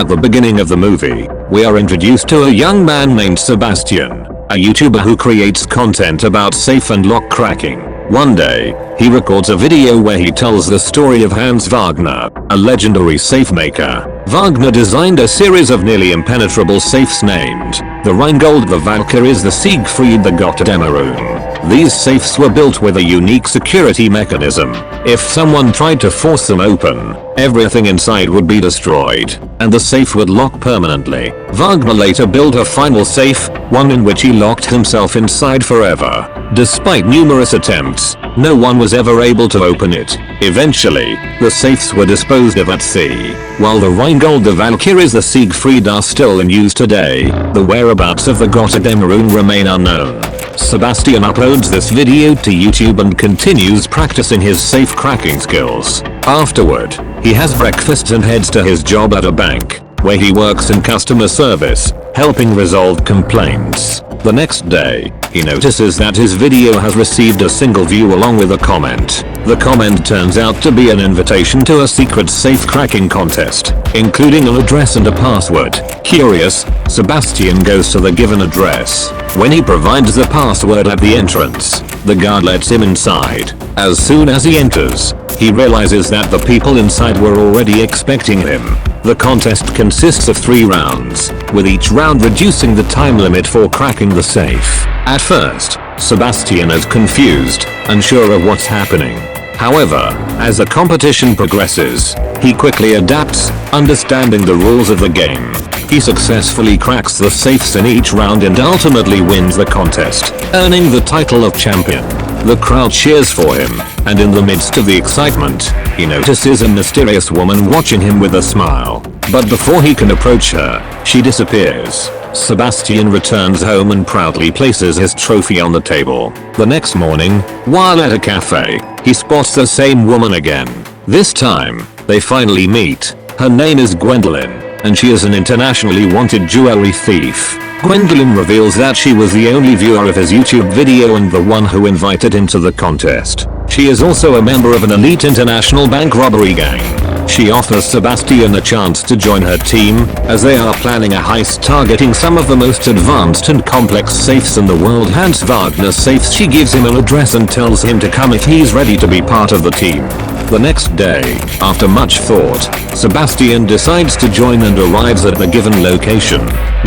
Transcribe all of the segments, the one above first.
At the beginning of the movie, we are introduced to a young man named Sebastian, a YouTuber who creates content about safe and lock cracking. One day, he records a video where he tells the story of Hans Wagner, a legendary safe maker. Wagner designed a series of nearly impenetrable safes named the Rheingold, the Valkyries, the Siegfried, the Götterdämmerung. These safes were built with a unique security mechanism. If someone tried to force them open, everything inside would be destroyed, and the safe would lock permanently. Wagner later built a final safe, one in which he locked himself inside forever. Despite numerous attempts, no one was ever able to open it. Eventually, the safes were disposed of at sea. While the Rheingold, the Valkyries, the Siegfried are still in use today, the whereabouts of the Götterdämmerung remain unknown. Sebastian uploads this video to YouTube and continues practicing his safe cracking skills. Afterward, he has breakfast and heads to his job at a bank, where he works in customer service, helping resolve complaints. The next day, he notices that his video has received a single view along with a comment. The comment turns out to be an invitation to a secret safe cracking contest, including an address and a password. Curious, Sebastian goes to the given address. When he provides the password at the entrance, the guard lets him inside. As soon as he enters, he realizes that the people inside were already expecting him. The contest consists of 3 rounds, with each round reducing the time limit for cracking the safe. At first, Sebastian is confused, unsure of what's happening. However, as the competition progresses, he quickly adapts, understanding the rules of the game. He successfully cracks the safes in each round and ultimately wins the contest, earning the title of champion. The crowd cheers for him, and in the midst of the excitement, he notices a mysterious woman watching him with a smile. But before he can approach her, she disappears. Sebastian returns home and proudly places his trophy on the table. The next morning, while at a cafe, he spots the same woman again. This time, they finally meet. Her name is Gwendolyn, and she is an internationally wanted jewelry thief. Gwendolyn reveals that she was the only viewer of his YouTube video and the one who invited him to the contest. She is also a member of an elite international bank robbery gang. She offers Sebastian a chance to join her team, as they are planning a heist targeting some of the most advanced and complex safes in the world. Hans Wagner safes. She gives him an address and tells him to come if he's ready to be part of the team. The next day, after much thought, Sebastian decides to join and arrives at the given location.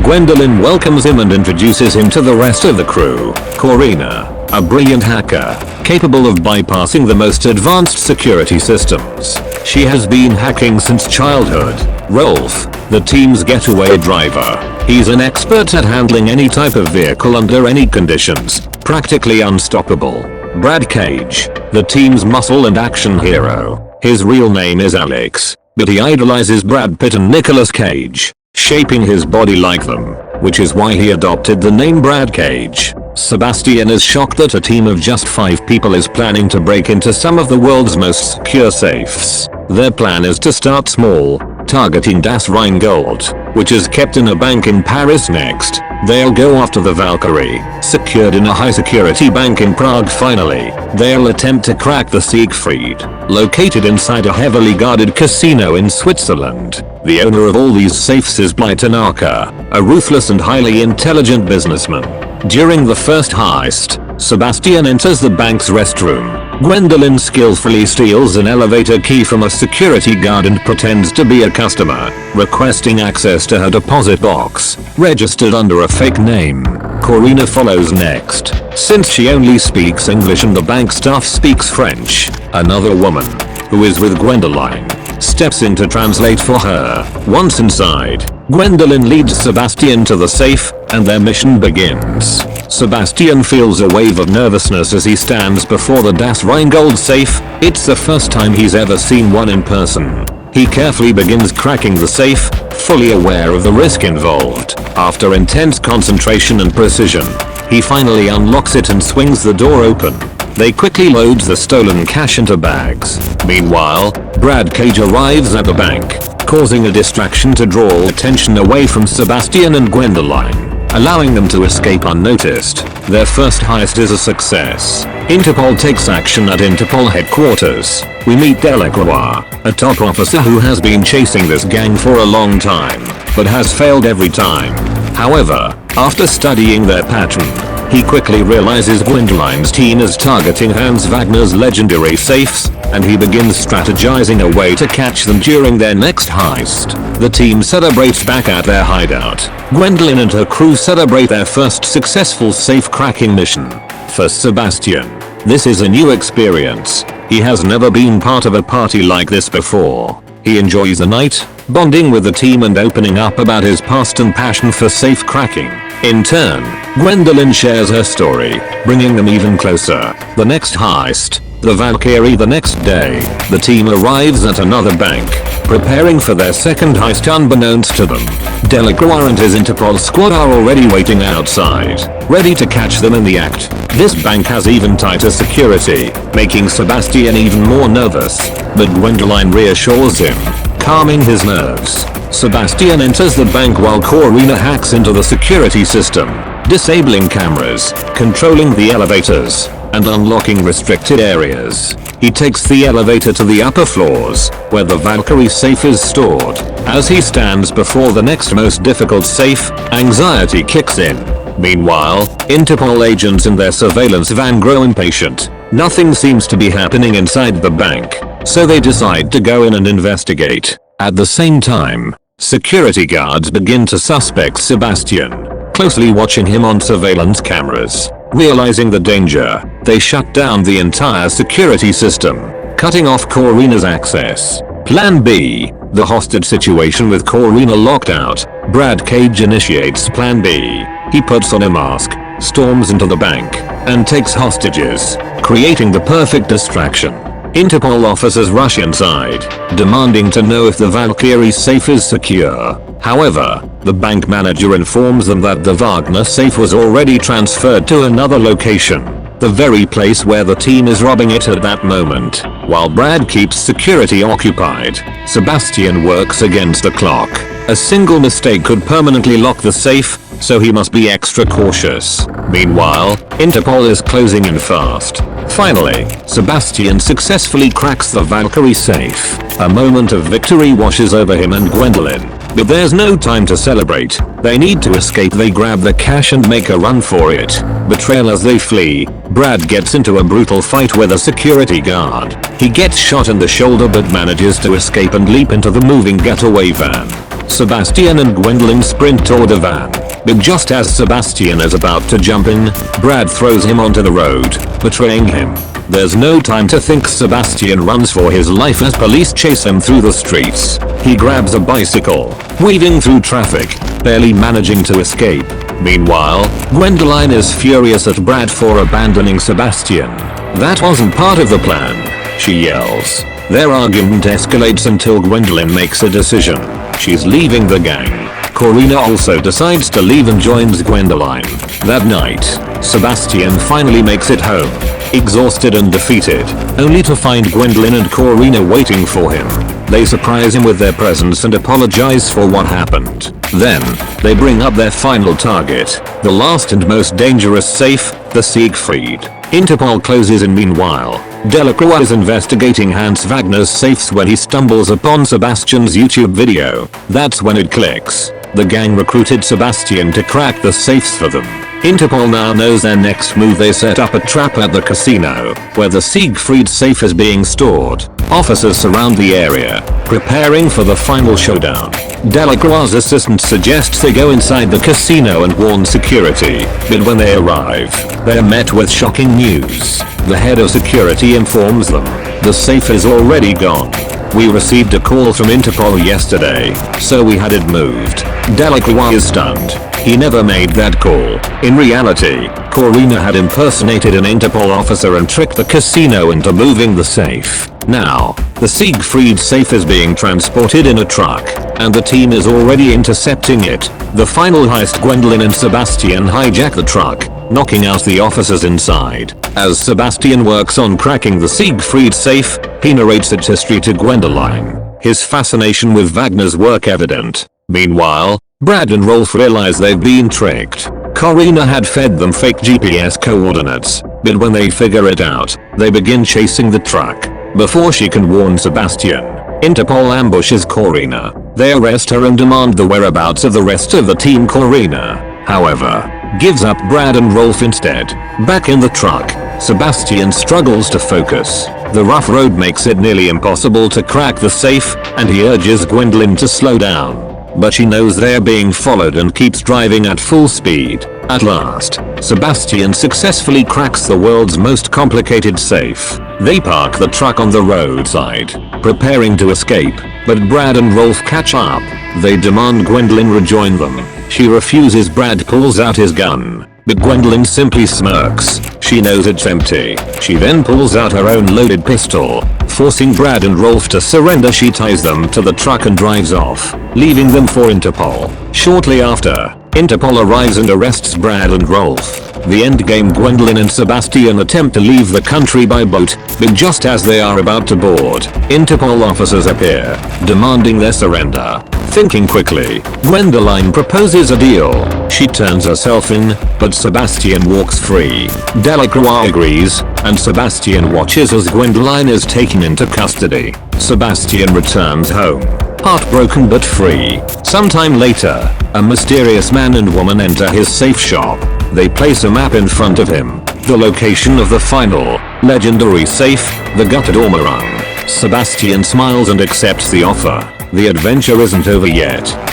Gwendolyn welcomes him and introduces him to the rest of the crew. Corina, a brilliant hacker, capable of bypassing the most advanced security systems. She has been hacking since childhood. Rolf, the team's getaway driver. He's an expert at handling any type of vehicle under any conditions, practically unstoppable. Brad Cage, the team's muscle and action hero. His real name is Alex, but he idolizes Brad Pitt and Nicolas Cage, shaping his body like them, which is why he adopted the name Brad Cage. Sebastian is shocked that a team of just 5 people is planning to break into some of the world's most secure safes. Their plan is to start small, targeting Das Rheingold, which is kept in a bank in Paris. Next, they'll go after the Valkyrie, secured in a high-security bank in Prague. Finally, they'll attempt to crack the Siegfried, located inside a heavily guarded casino in Switzerland. The owner of all these safes is Tanaka, a ruthless and highly intelligent businessman. During the first heist, Sebastian enters the bank's restroom. Gwendolyn skillfully steals an elevator key from a security guard and pretends to be a customer, requesting access to her deposit box, registered under a fake name. Corina follows next. Since she only speaks English and the bank staff speaks French, another woman, who is with Gwendolyn, steps in to translate for her. Once inside, Gwendolyn leads Sebastian to the safe, and their mission begins. Sebastian feels a wave of nervousness as he stands before the Das Rheingold safe. It's the first time he's ever seen one in person. He carefully begins cracking the safe, fully aware of the risk involved. After intense concentration and precision, he finally unlocks it and swings the door open. They quickly load the stolen cash into bags. Meanwhile, Brad Cage arrives at the bank, causing a distraction to draw attention away from Sebastian and Gwendolyn. allowing them to escape unnoticed. Their first heist is a success. Interpol takes action at Interpol headquarters. We meet Delacroix, a top officer who has been chasing this gang for a long time, but has failed every time. However, after studying their pattern, he quickly realizes Gwendoline's team is targeting Hans Wagner's legendary safes, and he begins strategizing a way to catch them during their next heist. The team celebrates back at their hideout. Gwendolyn and her crew celebrate their first successful safe cracking mission. For Sebastian, this is a new experience. He has never been part of a party like this before. He enjoys the night, bonding with the team and opening up about his past and passion for safe cracking. In turn, Gwendolyn shares her story, bringing them even closer. The next heist, the Valkyrie. The next day, the team arrives at another bank, preparing for their second heist unbeknownst to them. Delacroix and his Interpol squad are already waiting outside, ready to catch them in the act. This bank has even tighter security, making Sebastian even more nervous, but Gwendoline reassures him, calming his nerves. Sebastian enters the bank while Corina hacks into the security system, disabling cameras, controlling the elevators, and unlocking restricted areas. He takes the elevator to the upper floors, where the Valkyrie safe is stored. As he stands before the next most difficult safe, anxiety kicks in. Meanwhile, Interpol agents in their surveillance van grow impatient. Nothing seems to be happening inside the bank, so they decide to go in and investigate. At the same time, security guards begin to suspect Sebastian, closely watching him on surveillance cameras. Realizing the danger, they shut down the entire security system, cutting off Corina's access. Plan B, the hostage situation with Corina locked out. Brad Cage initiates Plan B. He puts on a mask, storms into the bank, and takes hostages, creating the perfect distraction. Interpol officers rush inside, demanding to know if the Valkyrie safe is secure. However, the bank manager informs them that the Wagner safe was already transferred to another location, the very place where the team is robbing it at that moment. While Brad keeps security occupied, Sebastian works against the clock. A single mistake could permanently lock the safe, so he must be extra cautious. Meanwhile, Interpol is closing in fast. Finally, Sebastian successfully cracks the Valkyrie safe. A moment of victory washes over him and Gwendolyn. But there's no time to celebrate. They need to escape. They grab the cash and make a run for it. Betrayal. As they flee, Brad gets into a brutal fight with a security guard. He gets shot in the shoulder but manages to escape and leap into the moving getaway van. Sebastian and Gwendolyn sprint toward the van, but just as Sebastian is about to jump in, Brad throws him onto the road, betraying him. There's no time to think. Sebastian runs for his life as police chase him through the streets. He grabs a bicycle, weaving through traffic, barely managing to escape. Meanwhile, Gwendoline is furious at Brad for abandoning Sebastian. That wasn't part of the plan, she yells. Their argument escalates until Gwendolyn makes a decision. She's leaving the gang. Corina also decides to leave and joins Gwendoline. That night, Sebastian finally makes it home, exhausted and defeated, only to find Gwendolyn and Corina waiting for him. They surprise him with their presence and apologize for what happened. Then, they bring up their final target, the last and most dangerous safe, the Siegfried. Interpol closes in. Meanwhile, Delacroix is investigating Hans Wagner's safes when he stumbles upon Sebastian's YouTube video. That's when it clicks. The gang recruited Sebastian to crack the safes for them. Interpol now knows their next move. They set up a trap at the casino, where the Siegfried safe is being stored. Officers surround the area, preparing for the final showdown. Delacroix's assistant suggests they go inside the casino and warn security, but when they arrive, they're met with shocking news. The head of security informs them the safe is already gone. We received a call from Interpol yesterday, so we had it moved. Delacroix is stunned. He never made that call. In reality, Corina had impersonated an Interpol officer and tricked the casino into moving the safe. Now, the Siegfried safe is being transported in a truck, and the team is already intercepting it. The final heist. Gwendolyn and Sebastian hijack the truck, knocking out the officers inside. As Sebastian works on cracking the Siegfried safe, he narrates its history to Gwendoline, his fascination with Wagner's work evident. Meanwhile, Brad and Rolf realize they've been tricked. Corina had fed them fake GPS coordinates, but when they figure it out, they begin chasing the truck. Before she can warn Sebastian, Interpol ambushes Corina. They arrest her and demand the whereabouts of the rest of the team. Corina, however, gives up Brad and Rolf instead. Back in the truck, Sebastian struggles to focus. The rough road makes it nearly impossible to crack the safe, and he urges Gwendolyn to slow down. But she knows they're being followed and keeps driving at full speed. At last, Sebastian successfully cracks the world's most complicated safe. They park the truck on the roadside, preparing to escape, but Brad and Rolf catch up. They demand Gwendolyn rejoin them. She refuses. Brad pulls out his gun, but Gwendolyn simply smirks. She knows it's empty. She then pulls out her own loaded pistol, forcing Brad and Rolf to surrender. She ties them to the truck and drives off, leaving them for Interpol. Shortly after, Interpol arrives and arrests Brad and Rolf. The endgame: Gwendolyn and Sebastian attempt to leave the country by boat, but just as they are about to board, Interpol officers appear, demanding their surrender. Thinking quickly, Gwendolyn proposes a deal. She turns herself in, but Sebastian walks free. Delacroix agrees, and Sebastian watches as Gwendolyn is taken into custody. Sebastian returns home, heartbroken but free. Sometime later, a mysterious man and woman enter his safe shop. They place a map in front of him, the location of the final, legendary safe, the gutted Ormerang. Sebastian smiles and accepts the offer. The adventure isn't over yet.